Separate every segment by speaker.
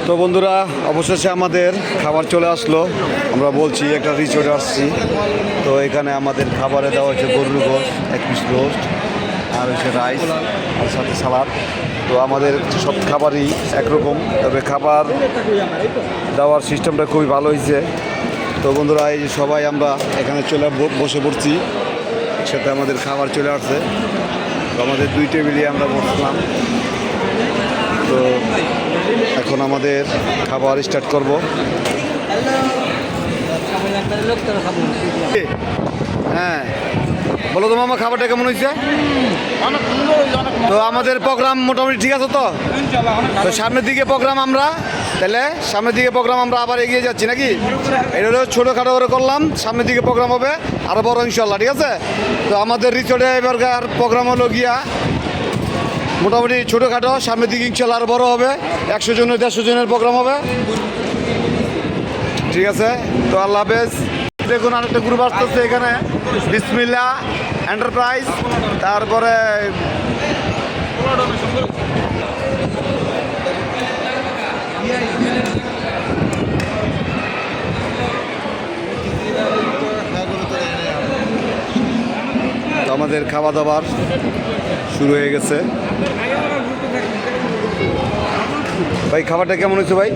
Speaker 1: তো বন্ধুরা, অবশেষে আমাদের খাবার চলে আসলো। আমরা বলছি একটা রিসোর্টে আসছি। তো এখানে আমাদের খাবারে দেওয়া হচ্ছে গরুর গোশত, 1 পিস রোস্ট, আর হচ্ছে রাইস, আর সাথে সালাদ। তো আমাদের সব খাবারই একরকম, তবে খাবার দেওয়ার সিস্টেমটা খুবই ভালো হয়েছে। তো বন্ধুরা, এই যে সবাই আমরা এখানে চলে বসে পড়ছি, একসাথে আমাদের খাবার চলে আসছে। তো আমাদের 2 টেবিলে আমরা বসলাম। তো এখন আমাদের খাবার স্টার্ট করব। হ্যাঁ, বলো তো মামা, খাবারটা কেমন হয়েছে? তো আমাদের প্রোগ্রাম মোটামুটি ঠিক আছে তো? তো সামনের দিকে প্রোগ্রাম আমরা আবার এগিয়ে যাচ্ছি নাকি? এটা হলো ছোটোখাটো করে করলাম, সামনের দিকে প্রোগ্রাম হবে আরও বড় ইনশাল্লাহ, ঠিক আছে? তো আমাদের রিসোর্টে এবারকার প্রোগ্রাম হলো গিয়া মোটামুটি ছোটোখাটো, সামনের দিকে ইনশাল্লাহ আরও বড়ো হবে, 100 জনের 150 জনের প্রোগ্রাম হবে, ঠিক আছে? তো আল্লাহ হাফেজ। দেখুন আরেকটা গ্রুপ আসতেছে এখানে, বিসমিল্লাহ এন্টারপ্রাইজ, তারপরে আমাদের খাওয়া দাওয়ার শুরু হয়ে গেছে। ভাই, খাবারটা কেমন হয়েছে ভাই?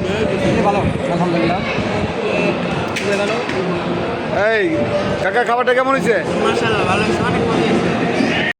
Speaker 2: ভালো, আলহামদুলিল্লাহ।
Speaker 1: এই কাকা, খাবারটা কেমন হয়েছে?
Speaker 2: মাশাআল্লাহ, ভালো হয়েছে, অনেক মজা হয়েছে।